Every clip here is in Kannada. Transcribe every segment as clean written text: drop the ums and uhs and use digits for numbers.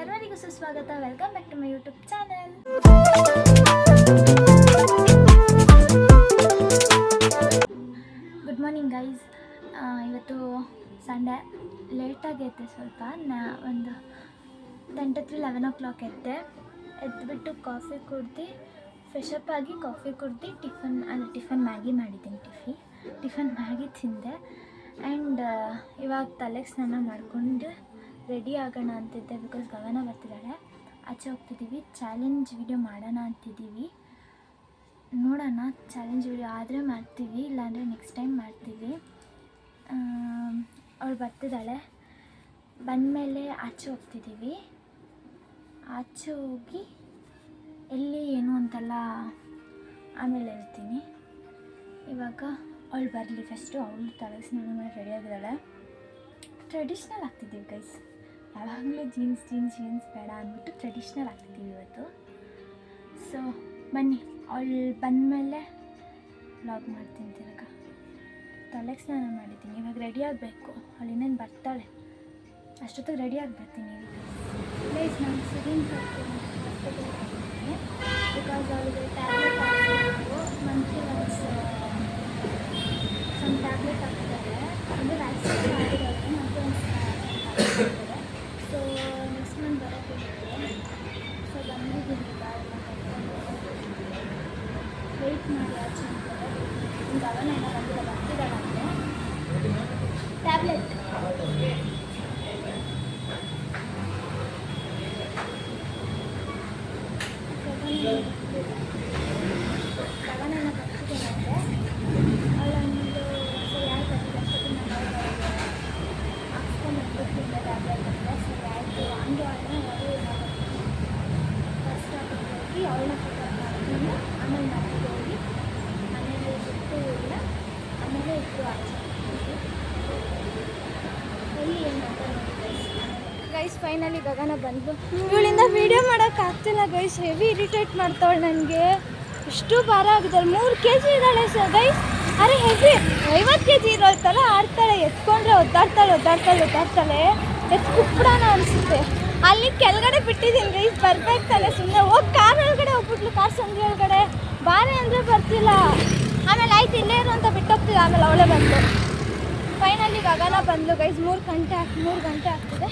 ಸರ್ವರಿಗೂ ಸುಸ್ವಾಗತ. Welcome back to my YouTube channel. Good morning guys. ಇವತ್ತು ಸಂಡೇ ಲೇಟಾಗೈತೆ ಸ್ವಲ್ಪ. ಒಂದು 10 to 11 o'clock ಎದ್ದುಬಿಟ್ಟು ಕಾಫಿ ಕುಡ್ದು ಫ್ರೆಶಪ್ ಆಗಿ ಕಾಫಿ ಕುಡ್ದು ಟಿಫನ್ ಮ್ಯಾಗಿ ಮಾಡಿದ್ದೀನಿ. ಟಿಫನ್ ಮ್ಯಾಗಿ ತಿಂದೆ. ಆ್ಯಂಡ್ ಇವಾಗ ತಲೆಗೆ ಸ್ನಾನ ಮಾಡಿಕೊಂಡು ರೆಡಿ ಆಗೋಣ ಅಂತಿದ್ದೆ. ಬಿಕಾಸ್ ಗಗನ ಬರ್ತಿದ್ದಾಳೆ, ಆಚೆ ಹೋಗ್ತಿದ್ದೀವಿ. ಚಾಲೆಂಜ್ ವಿಡಿಯೋ ಮಾಡೋಣ ಅಂತಿದ್ದೀವಿ. ನೋಡೋಣ, ಚಾಲೆಂಜ್ ವಿಡಿಯೋ ಆದರೆ ಮಾಡ್ತೀವಿ, ಇಲ್ಲಾಂದರೆ ನೆಕ್ಸ್ಟ್ ಟೈಮ್ ಮಾಡ್ತೀವಿ. ಅವಳು ಬರ್ತಿದ್ದಾಳೆ. ಬಂದಮೇಲೆ ಆಚೆ ಹೋಗ್ತಿದ್ದೀವಿ. ಆಚೆ ಹೋಗಿ ಎಲ್ಲಿ ಏನು ಅಂತೆಲ್ಲ ಆಮೇಲೆ ಹೇಳ್ತೀನಿ. ಇವಾಗ ಅವಳು ಬರಲಿ ಫಸ್ಟು. ಅವಳು ತಲೆಗೆ ಸ್ನಾನ ಮಾಡಿ ರೆಡಿ ಆಗಿದ್ದಾಳೆ. ಟ್ರೆಡಿಷ್ನಲ್ ಆಗ್ತಿದ್ದೀವಿ ಗೈಸ್. ಯಾವಾಗಲೂ ಜೀನ್ಸ್ ಬೇಡ ಅಂದ್ಬಿಟ್ಟು ಟ್ರೆಡಿಷ್ನಲ್ ಆಗ್ತಿದ್ದೀವಿ ಇವತ್ತು. ಸೊ ಬನ್ನಿ, ಅವಳು ಬಂದಮೇಲೆ ವ್ಲಾಗ್ ಮಾಡ್ತೀನಿ. ತಿರ್ಗ ತಲೆಗೆ ಸ್ನಾನ ಮಾಡಿದ್ದೀನಿ. ಇವಾಗ ರೆಡಿ ಆಗಬೇಕು. ಅವಳು ಇನ್ನೇನು ಬರ್ತಾಳೆ, ಅಷ್ಟೊತ್ತಿಗೆ ರೆಡಿ ಆಗಿಬಿಡ್ತೀನಿ. ಪ್ಲೀಸ್ ನಾನು ಸಿರಿನ್ ಕರ್ತೀನಿ ಬಿಕಾಸ್ ಅವಳಿಗೆ ಟ್ಯಾಬ್ಲೆಟ್ ಹಾಕಬೇಕು. ಮಂತ್ಲಿ ಒನ್ಸ್ ಸಮ್ ಟ್ಯಾಬ್ಲೆಟ್ ಹಾಕ್ತಾರೆ. ಅಂದರೆ ವ್ಯಾಕ್ಸಿನ್ ಮಾಡಿರೋದು ಮಂತ್ಲಿ ಒನ್ಸ್ ಹಾಕ್ತಾರೆ. ಸೊ ನೆಕ್ಸ್ಟ್ ಮಂತ್ ಬರೋಕ್ಕೆ ಸೊ ಬಂದಿದ್ದೀನಿ. ವೆಯ್ಟ್ ಮಾಡಿ ಆಚೆ ಗಗನ ಏನೋ ಬರ್ತಿದ್ದಾಳಂತೆ. ಟ್ಯಾಬ್ಲೆಟ್ ಗಗನ ಬರ್ತಿದ್ದಾಳಂತೆ. ಅವಳೊಂದು ಯಾರು ಬರ್ತಿದ್ದೆ ಅಷ್ಟೊತ್ತಿಗೆ ನಾನು ಹಾಕ್ಸ್ಕೊಂಡ್ಬರ್ತಿದ್ದೆ ಟ್ಯಾಬ್ಲೆಟ್ ಅಂತ. ಸರಿ ಆಯಿತು, ಹಂಗೆ ಫಸ್ಟ್ ಹೋಗಿ ಅವಳನ್ನ ಮಾಡ್ತೀನಿ. ಆಮೇಲೆ ಮನೆಗೆ ಹೋಗಿ ಮನೇಲಿ ಬಿಟ್ಟು ಇಲ್ಲ, ಆಮೇಲೆ ಇಟ್ಟು ಆಚೆ ಎಲ್ಲಿ ಏನು ಗೈಸ್. ಫೈನಲಿ ಗಗನ ಬಂದು ಇವಳಿಂದ ವೀಡಿಯೋ ಮಾಡೋಕ್ಕಾಗ್ತಿಲ್ಲ ಗೈಸ್. ಹೆವಿ ಇರಿಟೇಟ್ ಮಾಡ್ತಾವಳು ನನಗೆ. ಎಷ್ಟು ಭಾರ ಆಗಿದ್ದಾಳೆ, 3 kg ಇದ್ದಾಳೆ ಸರ್ ಗೈಸ್. ಅರೆ ಹೆವಿ 50 kg ಇರೋಳ ಥರ ಆಡ್ತಾಳೆ. ಎತ್ಕೊಂಡ್ರೆ ಒದ್ದಾಡ್ತಾಳೆ. ಕುಪ್ಪಡೋಣ ಅನಿಸುತ್ತೆ. ಅಲ್ಲಿ ಕೆಳಗಡೆ ಬಿಟ್ಟಿದ್ದೀನಿ ಗೈಸ್. ಬರ್ಬೇಕಾಗ್ತಾನೆ ಸುಮ್ಮನೆ ಹೋಗಿ ಕಾರ್ ಒಳಗಡೆ ಹೋಗ್ಬಿಟ್ಲು. ಕಾರ್ ಸಂಜೆ ಒಳಗಡೆ ಬಾರೆ ಅಂದರೆ ಬರ್ತಿಲ್ಲ. ಆಮೇಲೆ ಆಯ್ತು ಇಲ್ಲೇ ಇರು ಅಂತ ಬಿಟ್ಟೋಗ್ತಿದ್ದೆ. ಆಮೇಲೆ ಅವಳೇ ಬಂದು ಫೈನಲಿ ಗಗನ ಬಂದು ಗೈಸ್. 3 ಗಂಟೆ ಆಗ್ತಿದೆ.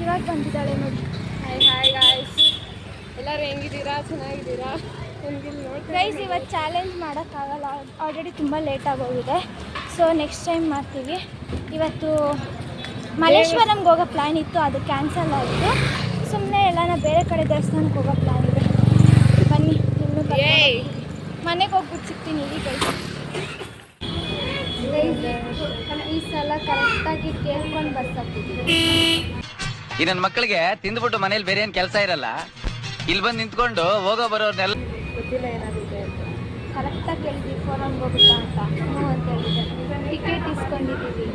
ಇವಾಗ ಬಂದಿದ್ದಾಳೆ ನೋಡಿ. ಹಾಯ್ ಗಾಯ್ಸ್, ಎಲ್ಲರೂ ಹೆಂಗಿದ್ದೀರಾ? ಚೆನ್ನಾಗಿದ್ದೀರಾ? ಗೈಸ್ ಇವತ್ತು ಚಾಲೆಂಜ್ ಮಾಡೋಕ್ಕಾಗಲ್ಲ, ಆಲ್ರೆಡಿ ತುಂಬ ಲೇಟ್ ಆಗೋಗಿದೆ. ಸೊ ನೆಕ್ಸ್ಟ್ ಟೈಮ್ ಮಾಡ್ತೀವಿ. ಇವತ್ತು ಮಲ್ಲೇಶ್ವರಂಗೆ ಹೋಗೋ ಪ್ಲ್ಯಾನ್ ಇತ್ತು, ಅದು ಕ್ಯಾನ್ಸಲ್ ಆಯಿತು. ಸುಮ್ಮನೆ ಎಲ್ಲಾನ ಬೇರೆ ಕಡೆ ದೇವಸ್ಥಾನಕ್ಕೆ ಹೋಗೋ ಪ್ಲ್ಯಾನ್ ಇದೆ. ಬನ್ನಿ, ಇನ್ನೂ ಮನೆಗೆ ಹೋಗ್ಬಿಟ್ಟು ಸಿಗ್ತೀನಿ. ಇಲ್ಲಿ ಈ ಸಲ ಕರೆಕ್ಟಾಗಿ ಕೇಳ್ಕೊಂಡು ಬರ್ಸಾಕ್ತಿದ್ದೀವಿ. ಈ ನನ್ನ ಮಕ್ಕಳಿಗೆ ತಿಂದ್ಬಿಟ್ಟು ಮನೇಲಿ ಬೇರೆ ಏನು ಕೆಲಸ ಇರಲ್ಲ, ಇಲ್ಲಿ ಬಂದು ನಿಂತ್ಕೊಂಡು ಹೋಗೋ ಬರೋರ್ನೆಲ್ಲ ಗೊತ್ತಿಲ್ಲ ಏನಾಗುತ್ತೆ ಅಂತ. ಕರೆಕ್ಟಾಗಿ ಕೇಳಿದ್ವಿ ಫೋರಮ್ಗೆ ಹೋಗುತ್ತಾ ಅಂತ. ಹ್ಞೂ ಅಂತ ಹೇಳಿದೆ. ಟಿಕೆಟ್ ಇಸ್ಕೊಂಡಿದ್ದೀವಿ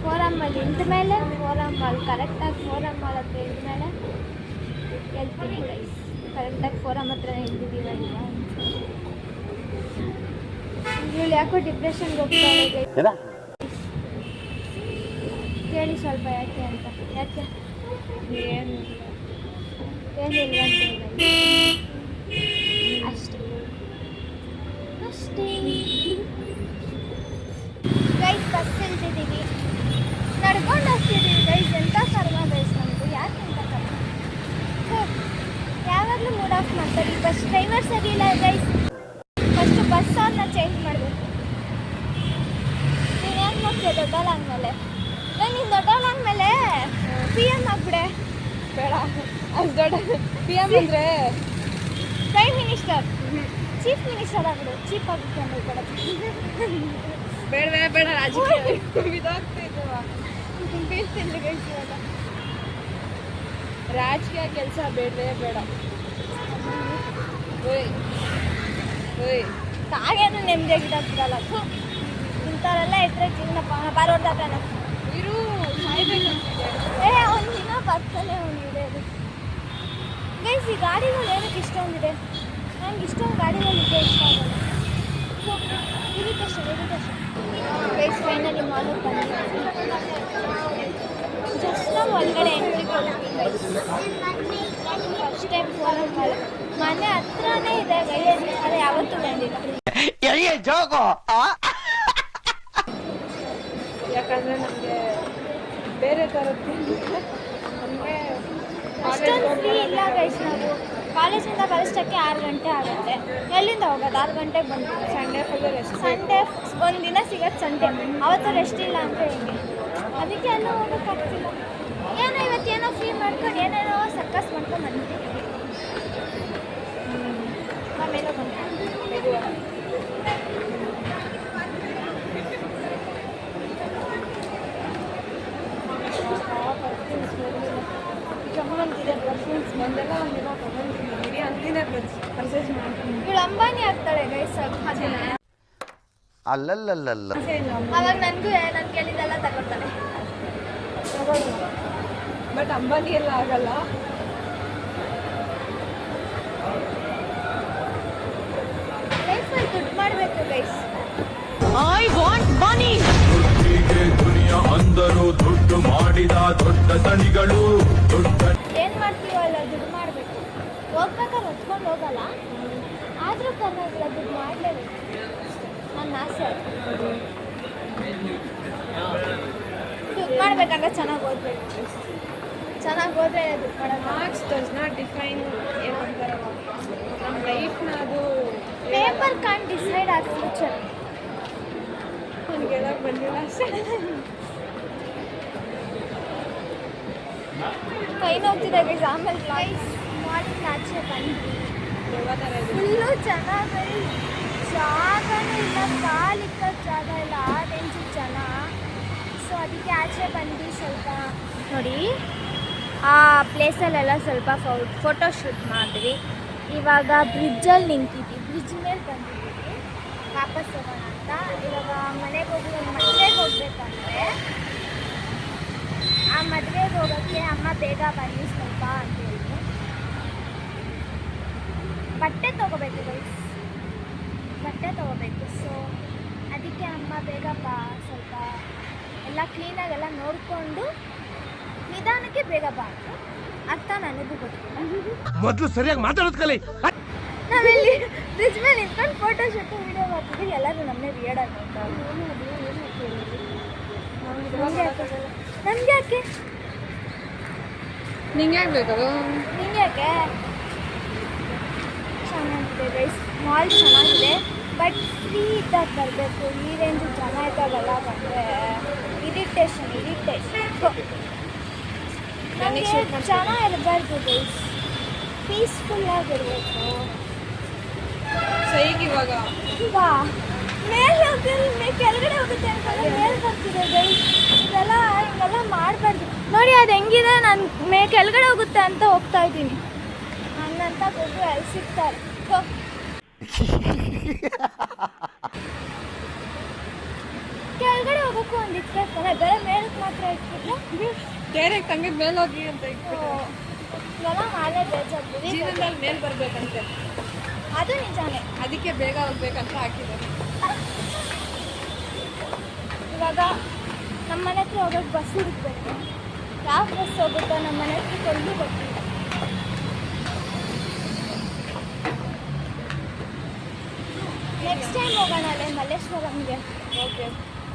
ಫೋರಮ್ಮಲ್ಲಿ. ಇಂದಮೇಲೆ ಫೋರಮ್ ಮಾಲ್ ಕರೆಕ್ಟಾಗಿ ಫೋರಮ್ ಮಾಲ್ ಹತ್ರ ಇದ್ಮೇಲೆ ಹೇಳ್ತೀನಿ ಗೈಸ್. ಕರೆಕ್ಟಾಗಿ ಫೋರಮ್ ಹತ್ರ ಇದ್ದಿದ್ದೀವಿ ಅಲ್ವಾ. ಇವಳು ಯಾಕೋ ಡಿಪ್ರೆಷನ್ಗೆ ಹೋಗ್ತಾಳೆ ಗೈಸ್. ಕೇಳಿ ಸ್ವಲ್ಪ ಯಾಕೆ ಅಂತ. ಯಾಕೆ ಏನಿಲ್ಲ ಅಂತ ಅಷ್ಟೇ ಗೈಸ್. ಬಸ್ ಇಳ್ತಿದ್ದೀವಿ, ನಡ್ಕೊಂಡು ಹೋಗ್ತಿದ್ದೀವಿ ಗೈಸ್. ಎಂಥ ಕರ್ಮ ಗೈಸ್ ನಮ್ಮದು. ಯಾಕೆ ಎಂಥ ಕರ್ಮ. ಯಾವಾಗಲೂ ಮೂಡ್ ಆಫ್ ಮಾಡ್ತಾರೆ. ಈ ಬಸ್ ಡ್ರೈವರ್ ಸರಿ ಇಲ್ಲ ಗೈಸ್. ಫಸ್ಟು ಬಸ್ ಅವ್ರನ್ನ ಚೇಂಜ್ ಮಾಡಬೇಕು. ನೀನು ಏನು ಮಾಡ್ತೀಯ ದೊಡ್ಡವಳಾದ್ಮೇಲೆ? ನೀನು ದೊಡ್ಡವಳಾದ್ಮೇಲೆ PM ಆಗ್ಬಿಡೆ. ಬೇಡ, ಅಷ್ಟು ದೊಡ್ಡ PM ಅಂದರೆ ಪ್ರೈಮ್ ಮಿನಿಸ್ಟರ್, ಚೀಫ್ ಮಿನಿಸ್ಟರ್ ಆಗ್ಬಿಡು. ಚೀಫ್ ಆಗಿತ್ತು ಬೇಡ ರಾಜಕೀಯ ಇದಾಗ್ತಿದ್ದವ ಬೀಳ್ತಿಲ್ಲ ಗೈಸ್. ಇವಾಗ ರಾಜಕೀಯ ಕೆಲಸ ಬೇಡ. ತಾಗೇನು ನೆಮ್ಮದಿಯಾಗಿದ್ದಾಗ್ತಿರಲ್ಲ. ಇಂಥವರೆಲ್ಲ ಇಟ್ಟರೆ ಜೀವನ ಬಾರೋಡ್ದಾಗಣ ಇರು ಸಾಯ್ಬೇಕು. ಒಂದು ದಿನ ಬರ್ತಾನೆ ಒಂದಿದೆ ಅದು ಗೈಸ್. ಈ ಗಾಡಿಗಳು ಏನಕ್ಕೆ ಇಷ್ಟೊಂದಿದೆ? ನನಗೆ ಇಷ್ಟೊಂದು ಗಾಡಿಗಳಿದೆ ಇಷ್ಟ ಆಗಲ್ಲ. Irritation guys. ಫೈನಲಿ ಮಾಲಿಗೆ ಬಂದಿದ್ದೀವಿ. ಜಸ್ಟ್ ನಾವು ಒಳಗಡೆ ಎಂಟ್ರಿ ಫಸ್ಟ್ ಟೈಮ್ ಫೋನ್ ಮಾಡಿ ಮನೆ ಹತ್ರನೇ ಇದೆ ಗೈಸ್, ಆದರೆ ಯಾವತ್ತೂ ಬಂದಿಲ್ಲ. ಯಾಕಂದರೆ ನಮಗೆ ಬೇರೆ ಥರದ್ದು ನಮಗೆ ಅಷ್ಟೊಂದು ಫ್ರೀ ಇಲ್ಲ ಗೈಸ್. ನಾವು ಕಾಲೇಜಿಂದ ಬರೋಷ್ಟಕ್ಕೆ 6 ಗಂಟೆ ಆಗುತ್ತೆ. ಎಲ್ಲಿಂದ ಹೋಗೋದು? 6 ಗಂಟೆಗೆ ಬಂದ್ಬಿಟ್ಟು ಸಂಡೇ ಫುಲ್ ರೆಸ್ಟ್. ಸಂಡೇ ಒಂದಿನ ಸಿಗೋದು ಸಂಡೇ, ಅವತ್ತು ರೆಸ್ಟ್ ಇಲ್ಲ ಅಂದರೆ ಹೇಗೆ? ಅದಕ್ಕೆ ಎಲ್ಲ ಹೋಗೋಕ್ಕಾಗ್ತಿಲ್ಲ. ಏನೋ ಇವತ್ತೇನೋ ಫ್ರೀ ಮಾಡ್ಕೊಂಡು ಏನೇನೋ ಸರ್ಕಸ್ ಮಾಡ್ಕೊಂಡು ಬಂದ್ಬಿಟ್ಟು ಆಮೇಲೆ ಬಂದು ಗಮನಂತಿದೆ ಪರ್ಫ್ಯೂಮ್ಸ್ ಬಂದೆಲ್ಲ ಒಂದಿನ ತಗೊಂತೀನಿ. ಇಡೀ ಅಂಗಡಿನೇ ಪರ್ಚೇಸ್ ಮಾಡ್ತೀನಿ. ಇವಳು ಅಂಬಾನಿ ಆಗ್ತಾಳೆ ಗೈಸ್. ಅಲ್ಲಲ್ಲಲ್ಲ ಅವಾಗ ನನಗೂ ನಾನು ಕೇಳಿದ್ದೆಲ್ಲ ತಗೊಳ್ತಾಳೆ. ಬಟ್ ಅಂಬಾನಿ ಎಲ್ಲ ಆಗಲ್ಲ. ಲೈಫಲ್ಲಿ ದುಡ್ಡು ಮಾಡಬೇಕು ಗೈಸ್. ದುನಿಯಾ ಅಂದರು ದುಡ್ಡು ಮಾಡಿದ ದೊಡ್ಡ ತಣಿಗಳು ದೊಡ್ಡ ಏನು ಮಾಡ್ತೀವಲ್ಲ, ದುಡ್ಡು ಮಾಡಬೇಕು. ಹೋಗ್ಬೇಕಾದ್ರೆ ಹೊತ್ಕೊಂಡು ಹೋಗಲ್ಲ, ಆದರೂ ಪರವಾಗಿಲ್ಲ, ದುಡ್ಡು ಮಾಡಲೇಬೇಕು. ನನ್ನ ಆಸೆ ದುಡ್ಡು ಮಾಡ್ಬೇಕಂದ್ರೆ ಚೆನ್ನಾಗಿ ಓದಬೇಕು. ಚೆನ್ನಾಗಿ ಓದ್ರೆ ದುಡ್ಡು ಮಾಡೋದು. ಮಾರ್ಕ್ಸ್ ಡಸ್ ನಾಟ್ ಡಿಫೈನ್ ಏನಂತಾರೆ ನಮ್ಮ ಲೈಫ್ನ. ಅದು ಪೇಪರ್ ಕಾನ್ ಡಿಸೈಡ್ ಆದ ಫ್ಯೂಚರ್. ನನಗೆಲ್ಲ ಬಂದಿಲ್ಲ ಅಷ್ಟೇ. ಕೈ ನೋಗ್ತಿದೆ ಗೈಸ್. ಆಮೇಲೆ ಗೈಸ್ ಮಾರ್ನಿಂಗ್ ಆಚೆ ಬಂದ್ವಿ. ಫುಲ್ಲು ಚೆನ್ನಾಗಿ ಜಾಗನೂ ಇಲ್ಲ, ಕಾಲಿಕ್ಕಕ್ಕೆ ಜಾಗ ಇಲ್ಲ, ಆ ರೇಂಜಿಗೆ ಜನ. ಸೊ ಅದಕ್ಕೆ ಆಚೆ ಬಂದು ಸ್ವಲ್ಪ ನೋಡಿ ಆ ಪ್ಲೇಸಲ್ಲೆಲ್ಲ ಸ್ವಲ್ಪ ಫೋಟೋ ಶೂಟ್ ಮಾಡಿದ್ವಿ. ಇವಾಗ ಬ್ರಿಡ್ಜಲ್ಲಿ ನಿಂತಿದ್ವಿ, ಬ್ರಿಡ್ಜ್ ಮೇಲೆ ಬಂದಿದ್ದೀವಿ ವಾಪಸ್ ಹೋಗೋಣ ಅಂತ. ಇವಾಗ ಮನೆಗೆ ಹೋಗ್ಬೇಕಂದ್ರೆ ಆ ಮದುವೆಗೆ ಹೋಗೋಕ್ಕೆ ಅಮ್ಮ ಬೇಗ ಬನ್ನಿ ಸ್ವಲ್ಪ ಅಂತ ಹೇಳಿದ್ರು. ಬಟ್ಟೆ ತೊಗೋಬೇಕು ಗೈಸ್, ಬಟ್ಟೆ ತೊಗೋಬೇಕು. ಸೊ ಅದಕ್ಕೆ ಅಮ್ಮ ಬೇಗ ಬಾ, ಸ್ವಲ್ಪ ಎಲ್ಲ ಕ್ಲೀನಾಗೆಲ್ಲ ನೋಡಿಕೊಂಡು ನಿಧಾನಕ್ಕೆ ಬೇಗ ಬಾ ಅಂತ. ಅರ್ಥ ನನಗೂ ಗೊತ್ತಿಲ್ಲ. ಮೊದಲು ಸರಿಯಾಗಿ ಮಾತಾಡೋದು ಕಲಿ. ನಾವಿಲ್ಲಿ ಬ್ರಿಡ್ಜ್ ಮೇಲೆ ನಿಂತ್ಕೊಂಡು ಫೋಟೋ ಶೂಟ್ ವೀಡಿಯೋ ಮಾಡ್ತಿದ್ವಿ. ಎಲ್ಲರೂ ನಮ್ಮನ್ನೇ ವಿಯರ್ಡಾಗಿ ನೋಡ್ತಾರೆ. ನಮ್ಗೆ ಯಾಕೆ ನಿಂಗೆ ಯಾಕೆ ಬೇಕದು? ನಿಂಗೆ ಯಾಕೆ? ಚೆನ್ನಾಗಿದೆ ಗೈಸ್, ಮಾಲ್ ಚೆನ್ನಾಗಿದೆ. ಬಟ್ ಫ್ರೀ ಇದ್ದಾಗ ಬರಬೇಕು. ಈ ರೇಂಜ್ ಜನ ಇದ್ದಾಗೆಲ್ಲ ಬಂದರೆ ಇರಿಟೇಷನ್. ನನಗೆ ಜನ ಇರಬಾರ್ದು ಗೈಸ್, ಪೀಸ್ಫುಲ್ಲಾಗಿರಬೇಕು. ಸೈಗ್ ಇವಾಗ ಬಾ ಮೇಲೆ ಹೋಗ್ತಿಲ್ಲ, ಕೆಳಗಡೆ ಹೋಗುತ್ತೆ ಅಂತಂದ್ರೆ ಮೇಲೆ ಬರ್ತಿದೆ ಗೈಸ್. ಹಿಂಗೆಲ್ಲ ಮಾಡಬಾರ್ದು. ನೋಡಿ ಅದು ಹೆಂಗಿದೆ, ನಾನು ಕೆಳಗಡೆ ಹೋಗುತ್ತೆ ಅಂತ ಹೋಗ್ತಾ ಇದ್ದೀನಿ. ಹಂಗಂತ ಗೊಬ್ಬರು ಎಲ್ಲಿ ಸಿಗ್ತಾರೆ. ಕೆಳಗಡೆ ಹೋಗೋಕ್ಕೂ ಒಂದು ಇಟ್ಬೇಕು, ಬೇರೆ ಮೇಲಕ್ಕೆ ಮಾತ್ರ ಇಟ್ಬಿಟ್ಟು ಡೈರೆಕ್ಟ್ ಹಂಗೆ ಮೇಲೆ ಹೋಗಿ ಅಂತ ಇವೆಲ್ಲ ಮಾಡೇ ಬೇಜಾರು. ಜೀವನದಲ್ಲಿ ಮೇಲೆ ಬರ್ಬೇಕಂತೆ, ಅದು ನಿಜಾನೇ. ಅದಕ್ಕೆ ಬೇಗ ಹೋಗ್ಬೇಕಂತ ಹಾಕಿದ್ದಾರೆ. ಇವಾಗ ನಮ್ಮ ಮನೆ ಹತ್ರ ಹೋಗೋಕ್ಕೆ ಬಸ್ ಹುಡುಕ್ಬೇಕು. ಯಾವ ಬಸ್ ಹೋಗುತ್ತೋ ನಮ್ಮ ಮನೆ ಹತ್ರ ಕೊಂಡು ಗೊತ್ತಿಲ್ಲ. ನೆಕ್ಸ್ಟ್ ಟೈಮ್ ಹೋಗೋಣ ಅಲ್ಲೇ ಮಲ್ಲೇಶ್ವರಂಗೆ. ಓಕೆ,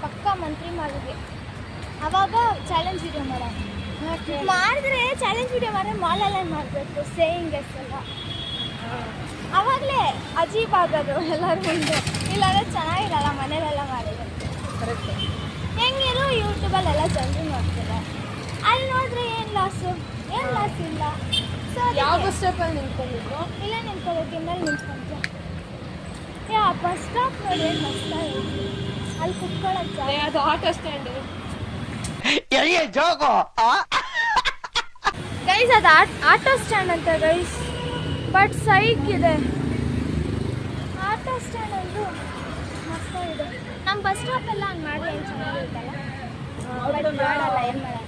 ಪಕ್ಕ ಮಂತ್ರಿ ಮಾಲ್ಗೆ. ಅವಾಗ ಚಾಲೆಂಜ್ ವಿಡಿಯೋ ಮಾಡೋಣ. ಮಾಡಿದ್ರೆ ಚಾಲೆಂಜ್ ವಿಡಿಯೋ ಮಾಡಿದ್ರೆ ಮಾಲಲ್ಲೇ ಮಾಡಬೇಕು, ಸೇಯಿಂಗ್ ಎಲ್ಲ. ಆವಾಗಲೇ ಅಜೀಬ್ ಆಗೋದು ಎಲ್ಲರೂ ಮುಂದೆ. ಇಲ್ಲಾಂದರೆ ಚೆನ್ನಾಗಿರಲ್ಲ ಮನೇಲೆಲ್ಲ ಮಾಡಿದ್ರೆ. ಕರೆಕ್ಟ್. ಹೆಂಗಿರು ಯೂಟ್ಯೂಬಲ್ಲೆಲ್ಲ ಜನರು ನೋಡ್ತಾರೆ, ಅಲ್ಲಿ ನೋಡಿದ್ರೆ ಏನು ಲಾಸು ಇಲ್ಲ. ಸೊ ಯಾವ ಬಸ್ ಸ್ಟಾಪಲ್ಲಿ ನಿಂತ್ಕೊಂಡಿದ್ರು? ಇಲ್ಲ ನಿಂತ್ಕೋಬೇಕು, ಇನ್ನಲ್ಲಿ ನಿಂತ್ಕೊಂಡ್ರೆ ಬಸ್ ಸ್ಟಾಪ್ ನೋಡಿ ಏನು ಮಸ್ತಾಗಿ ಅಲ್ಲಿ ಕುತ್ಕೊಳ್ಳೋದು ಜಾಗ. ಅದು ಆಟೋ ಸ್ಟ್ಯಾಂಡ್ ಗೈಸ್. ಅದು ಆಟೋ ಸ್ಟ್ಯಾಂಡ್ ಅಂತ ಗೈಸ್, ಬಟ್ ಸೈಕ್ ಇದೆ ಆಟೋ ಸ್ಟ್ಯಾಂಡ್ ಅಂತೂ ಮಸ್ತಾಗಿದೆ. ನಮ್ಮ ಬಸ್ ಸ್ಟಾಪ್ ಎಲ್ಲ ಹಂಗೆ ಮಾಡಿದ್ರೆ ಏನು ಚೆನ್ನಾಗಿರುತ್ತಲ್ಲ. ಬಟ್ ಮಾಡಲ್ಲ, ಏನು ಮಾಡಲ್ಲ.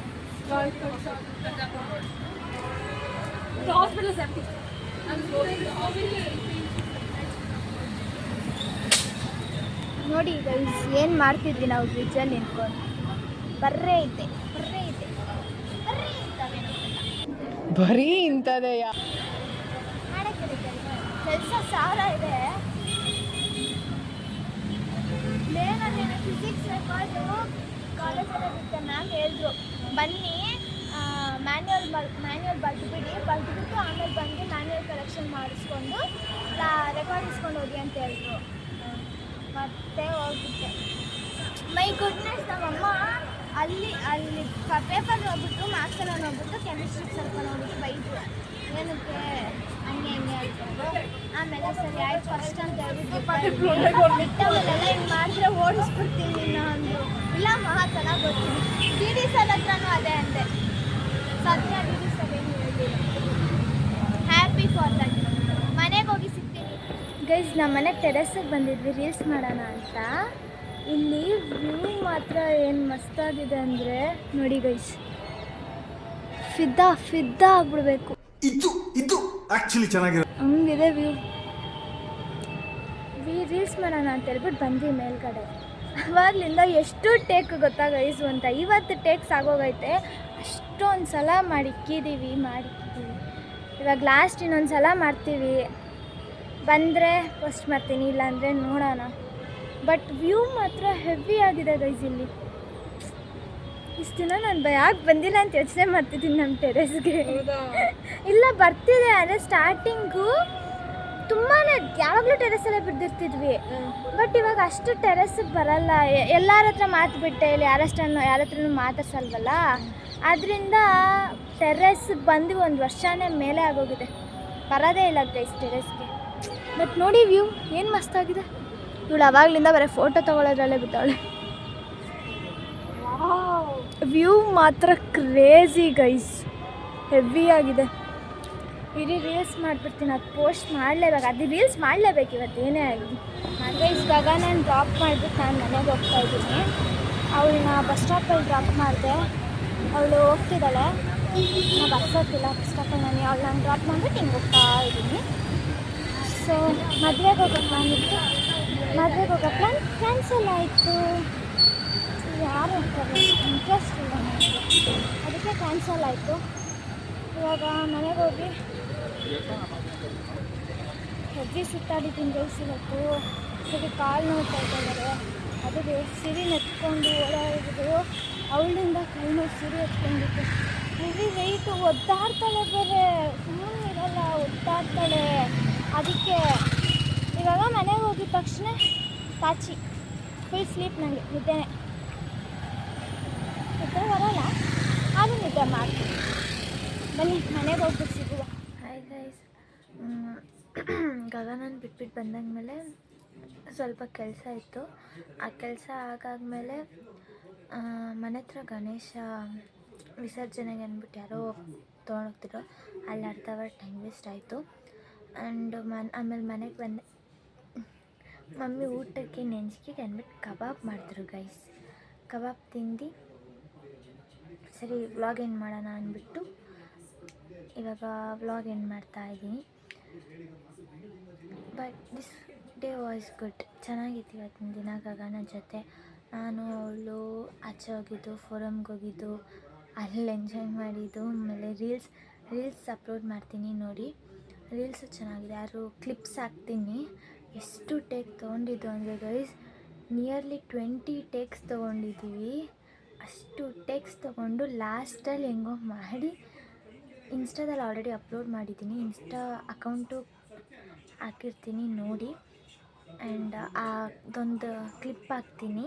ನೋಡಿ ಗೈಸ್ ಏನು ಮಾಡ್ತಿದ್ವಿ ನಾವು ಬ್ರಿಡ್ಜಲ್ಲಿ ನಿಂತ್ಕೊಂಡು. ಬರ್ರೇ ಇದ್ದಾವೆ. ಬರೀ ಇಂಥದೆಯಾ? ಮಾಡಕ್ಕಿದೆ ಕೆಲಸ ಸಾವಿರ ಇದೆ. ಮೇನಲ್ಲಿ ಫಿಸಿಕ್ಸ್ ರೆಕಾರ್ಡು ಕಾಲೇಜಲ್ಲೇ ಬಿಟ್ಟೆ. ಮ್ಯಾಮ್ ಹೇಳಿದ್ರು ಬನ್ನಿ ಮ್ಯಾನ್ಯುವಲ್ ಬರೆದುಬಿಟ್ಟು ಆಮೇಲೆ ಬಂದು ಮ್ಯಾನ್ಯುವಲ್ ಕಲೆಕ್ಷನ್ ಮಾಡಿಸ್ಕೊಂಡು ರೆಕಾರ್ಡ್ ಇಸ್ಕೊಂಡು ಹೋಗಿ ಅಂತ ಹೇಳಿದ್ರು. ಮತ್ತೆ ಹೋಗ್ಬಿಟ್ಟೆ. ಮೈ ಗುಡ್ನೆಸ್, ನಮ್ಮಮ್ಮ ಅಲ್ಲಿ ಪೇಪರ್ ನೋಡ್ಬಿಟ್ಟು ಮಾರ್ಕ್ಸೆಲ್ಲ ನೋಡ್ಬಿಟ್ಟು ಕೆಮಿಸ್ಟ್ರಿಗೆ ಸ್ವಲ್ಪ ನೋಡ್ಬಿಟ್ಟು ಬೈದ್ರು. ಏನಕ್ಕೆ ಹಂಗೆ ಅಂದ್ಕೊಂಡು ಆಮೇಲೆ ಸರಿ ಆಯ್ತು ಫಸ್ಟ್ ಅಂತ ಹೇಳ್ಬಿಟ್ಟು ಬಿಟ್ಟವಲ್ಲೆಲ್ಲ ಹಿಂಗೆ ಮಾಡಿದ್ರೆ ಓಡಿಸ್ಬಿಡ್ತೀನಿ ನಿನ್ನ ಅಂದರು. ಇಲ್ಲ ಮಹಾ ಚೆನ್ನಾಗಿ ಬರ್ತೀನಿ. ಡಿ ಡಿ ಸರ್ ಹತ್ರನೂ ಅದೇ ಅಂದೆ. ಸದ್ಯ ಡಿ ಡಿ ಸರ್ ಏನು ಹೇಳಿಲ್ಲ. Happy for that. ಮನೆಗೆ ಹೋಗಿ ಸಿಗ್ತೀನಿ ಗೈಸ್. ನಮ್ಮ ಮನೆಗೆ ಟೆರೆಸ್ಸಿಗೆ ಬಂದಿದ್ವಿ ರೀಲ್ಸ್ ಮಾಡೋಣ ಅಂತ. ಇಲ್ಲಿ ವ್ಯೂ ಮಾತ್ರ ಏನು ಮಸ್ತಾಗಿದೆ ಅಂದರೆ ನೋಡಿ ಗೈಸ್, ಫಿದ್ದಾ ಆಗ್ಬಿಡ್ಬೇಕು. ಇದು ಆಕ್ಚುಲಿ ಚೆನ್ನಾಗಿದೆ. ಹಂಗಿದೆ ವ್ಯೂ. ರೀಲ್ಸ್ ಮಾಡೋಣ ಅಂತ ಹೇಳ್ಬಿಟ್ಟು ಬಂದ್ವಿ ಮೇಲ್ಗಡೆ. ಅವಾಗಲಿಂದ ಎಷ್ಟು ಟೇಕ್ ಗೊತ್ತಾ ಗೈಸ್ ಅಂತ. ಇವತ್ತು ಟೇಕ್ಸ್ ಆಗೋಗೈತೆ. ಅಷ್ಟೊಂದು ಸಲ ಮಾಡಿಕ್ಕಿದ್ದೀವಿ. ಇವಾಗ ಲಾಸ್ಟ್ ಇನ್ನೊಂದು ಸಲ ಮಾಡ್ತೀವಿ. ಬಂದರೆ ಪೋಸ್ಟ್ ಮಾಡ್ತೀನಿ, ಇಲ್ಲಾಂದರೆ ನೋಡೋಣ. ಬಟ್ ವ್ಯೂ ಮಾತ್ರ ಹೆವಿ ಆಗಿದೆ ಗೈಸ್. ಇಲ್ಲಿ ಇಷ್ಟು ದಿನ ನಾನು ಯಾಕೆ ಬಂದಿಲ್ಲ ಅಂತ ಯೋಚನೆ ಮಾಡ್ತಿದ್ದೀನಿ ನಮ್ಮ ಟೆರೆಸ್ಗೆ. ಇಲ್ಲ ಬರ್ತಿದೆ ಅಂದರೆ ಸ್ಟಾರ್ಟಿಂಗು ತುಂಬಾ ಯಾವಾಗಲೂ ಟೆರೆಸಲ್ಲೇ ಬಿದ್ದಿರ್ತಿದ್ವಿ. ಬಟ್ ಇವಾಗ ಅಷ್ಟು ಟೆರೆಸ್ಸಿಗೆ ಬರಲ್ಲ. ಎಲ್ಲರ ಹತ್ರ ಮಾತುಬಿಟ್ಟೆ, ಇಲ್ಲಿ ಯಾರ ಹತ್ರನೂ ಮಾತಾಡ್ಸಲ್ವಲ್ಲ. ಅದರಿಂದ ಟೆರೆಸ್ಸಿಗೆ ಬಂದು 1 ವರ್ಷನೇ ಮೇಲೆ ಆಗೋಗಿದೆ. ಬರೋದೇ ಇಲ್ಲ ಗೈಸ್ ಟೆರೆಸ್ಗೆ. ಬಟ್ ನೋಡಿ ವ್ಯೂ ಏನು ಮಸ್ತಾಗಿದೆ. ಇವಳು ಅವಾಗಲಿಂದ ಬರೀ ಫೋಟೋ ತೊಗೊಳೋದ್ರಲ್ಲೇ ಬಿದ್ದಾಳೆ. ವ್ಯೂ ಮಾತ್ರ ಕ್ರೇಜಿ ಗೈಸ್, ಹೆವಿ ಆಗಿದೆ. ಇಡೀ ರೀಲ್ಸ್ ಮಾಡಿಬಿಡ್ತೀನಿ, ಅದು ಪೋಸ್ಟ್ ಮಾಡಲೇಬೇಕು. ಅದು ರೀಲ್ಸ್ ಮಾಡಲೇಬೇಕು ಇವತ್ತು ಏನೇ ಆಗಿ. ಗೈಸ್ ಇವಾಗ ನಾನು ಡ್ರಾಪ್ ಮಾಡಿಬಿಟ್ಟು ನಾನು ಮನೆಗೆ ಹೋಗ್ತಾಯಿದ್ದೀನಿ. ಅವಳನ್ನ ಬಸ್ ಸ್ಟಾಪಲ್ಲಿ ಡ್ರಾಪ್ ಮಾಡಿದೆ. ಅವಳು ಹೋಗ್ತಿದ್ದಾಳೆ, ನಾವು ಬರ್ಸೋಕ್ಕಿಲ್ಲ ಬಸ್ ಸ್ಟಾಪಲ್ಲಿ. ನಾನು ಡ್ರಾಪ್ ಮಾಡಿಬಿಟ್ಟು ಹಿಂಗೆ ಹೋಗ್ತಾ ಇದ್ದೀನಿ. ಸೊ ಮದುವೆಗೆ ಹೋಗೋ ಪ್ಲ್ಯಾನ್ ಕ್ಯಾನ್ಸಲ್ ಆಯಿತು. ಯಾರು ಹೋಗ್ತಾರೆ, ಇಂಟ್ರೆಸ್ಟ್ ಇಲ್ಲ ನನಗೆ, ಅದಕ್ಕೆ ಕ್ಯಾನ್ಸಲ್ ಆಯಿತು. ಇವಾಗ ಮನೆಗೆ ಹೋಗಿ ಹೆಜ್ಜೆ ಸುತ್ತಾಡಿದ್ದೀನಿ ಗೈಸ್. ಇವತ್ತು ಸರಿ ಕಾಲು ನೋಡ್ತಾ ಇದ್ದಾರೆ. ಅದಕ್ಕೆ ಸಿರಿ ನೆತ್ಕೊಂಡು ಓಡಾಡಿದ್ರು. ಅವಳಿಂದ ಕೈ ನೋವು ಸಿರಿ ಎತ್ಕೊಂಡಿತ್ತು. ಸಿರಿ ವೆಯ್ಟು ಒದ್ದಾಡ್ತಾಳೆ, ಬೇರೆ ಸುಮ್ಮನೆ ಇರಲ್ಲ, ಒದ್ದಾಡ್ತಾಳೆ. ಅದಕ್ಕೆ ಇವಾಗ ಮನೆಗೆ ಹೋಗಿದ ತಕ್ಷಣ ಪಾಚಿ ಫುಲ್ ಸ್ಲೀಪ್. ನನಗೆ ನಿದ್ದೆ ಬರೋಲ್ಲ, ಆದರೂ ನಿದ್ದೆ ಮಾಡ್ತೀನಿ. ಬನ್ನಿ ಮನೆಗೆ ಹೋಗ್ಬಿಟ್ಟು ಸಿಗುವ. ಹಾಯ್ ಗೈಸ್, ಗಗನನ್ನು ಬಿಟ್ಬಿಟ್ಟು ಬಂದಾದ್ಮೇಲೆ ಸ್ವಲ್ಪ ಕೆಲಸ ಇತ್ತು. ಆ ಕೆಲಸ ಆಗಾದ್ಮೇಲೆ ಮನೆ ಹತ್ರ ಗಣೇಶ ವಿಸರ್ಜನೆಗೆ ಅಂದ್ಬಿಟ್ಟು ಯಾರೋ ತೊಗೊಂಡೋಗ್ತಿರೋ, ಅಲ್ಲಿ ಅರ್ಧ ಅವರ್ ಟೈಮ್ ವೇಸ್ಟ್ ಆಯಿತು. ಆ್ಯಂಡ್ ಆಮೇಲೆ ಮನೆಗೆ ಬಂದೆ. ಮಮ್ಮಿ ಊಟಕ್ಕೆ ನೆಂಚಿಗೆ ಅಂದ್ಬಿಟ್ಟು ಕಬಾಬ್ ಮಾಡಿದ್ರು ಗೈಸ್. ಕಬಾಬ್ ತಿಂದು ಸರಿ ವ್ಲಾಗ್ ಎಂಡ್ ಮಾಡೋಣ ಅಂದ್ಬಿಟ್ಟು ಇವಾಗ ವ್ಲಾಗ್ ಎಂಡ್ ಮಾಡ್ತಾಯಿದ್ದೀನಿ. But this day was good. ಚೆನ್ನಾಗಿತ್ತು ಇವತ್ತಿನ ದಿನ. ಗಗನ ಜೊತೆ ನಾನು ಅವಳು ಆಚೆ ಹೋಗಿದ್ದು, ಫೋರಮ್ಗೆ ಹೋಗಿದ್ದು, ಅಲ್ಲಿ ಎಂಜಾಯ್ ಮಾಡಿದ್ದು. ಆಮೇಲೆ ರೀಲ್ಸ್ ಅಪ್ಲೋಡ್ ಮಾಡ್ತೀನಿ ನೋಡಿ. ರೀಲ್ಸು ಚೆನ್ನಾಗಿದೆ. ಯಾರು ಕ್ಲಿಪ್ಸ್ ಹಾಕ್ತೀನಿ. ಎಷ್ಟು ಟೇಕ್ ತೊಗೊಂಡಿದ್ದು ಅಂದರೆ ಗೈಸ್, ನಿಯರ್ಲಿ 20 ಟೇಕ್ಸ್ ತೊಗೊಂಡಿದ್ದೀವಿ. ಅಷ್ಟು ಟೇಕ್ಸ್ ತೊಗೊಂಡು ಲಾಸ್ಟಲ್ಲಿ ಹೆಂಗೋ ಮಾಡಿ ಇನ್ಸ್ಟಾದಲ್ಲಿ ಆಲ್ರೆಡಿ ಅಪ್ಲೋಡ್ ಮಾಡಿದ್ದೀನಿ. ಇನ್ಸ್ಟಾ ಅಕೌಂಟು ಹಾಕಿರ್ತೀನಿ ನೋಡಿ. ಆ್ಯಂಡ್ ಅದೊಂದು ಕ್ಲಿಪ್ ಹಾಕ್ತೀನಿ.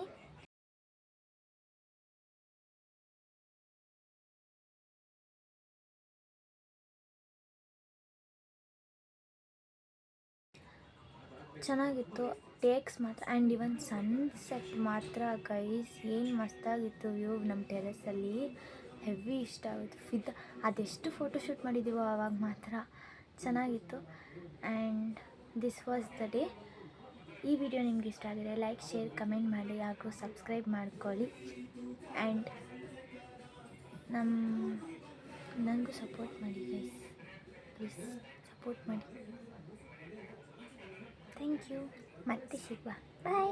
ಚೆನ್ನಾಗಿತ್ತು ಟೇಕ್ಸ್ ಮಾತ್ರ. ಆ್ಯಂಡ್ ಇವನ್ ಸನ್ಸೆಟ್ ಮಾತ್ರ ಗೈಸ್ ಏನು ಮಸ್ತಾಗಿತ್ತು ವ್ಯೂ. ನಮ್ಮ ಟೆರೆಸಲ್ಲಿ ಹೆವಿ ಇಷ್ಟ ಆಯಿತು. ಅದೆಷ್ಟು ಫೋಟೋಶೂಟ್ ಮಾಡಿದ್ದೀವೋ ಆವಾಗ ಮಾತ್ರ ಚೆನ್ನಾಗಿತ್ತು. And this was the day. ಈ ವಿಡಿಯೋ ನಿಮ್ಗೆ ಇಷ್ಟ ಆಗಿದೆ ಲೈಕ್, ಶೇರ್, ಕಮೆಂಟ್ ಮಾಡಿ, ಹಾಗೂ ಸಬ್ಸ್ಕ್ರೈಬ್ ಮಾಡ್ಕೊಳ್ಳಿ. ಆ್ಯಂಡ್ ನನಗೂ ಸಪೋರ್ಟ್ ಮಾಡಿ ಗೈಸ್, ಪ್ಲೀಸ್ ಸಪೋರ್ಟ್ ಮಾಡಿ. Thank you. ಮತ್ತೆ ಸಿಗುವ. ಬಾಯ್.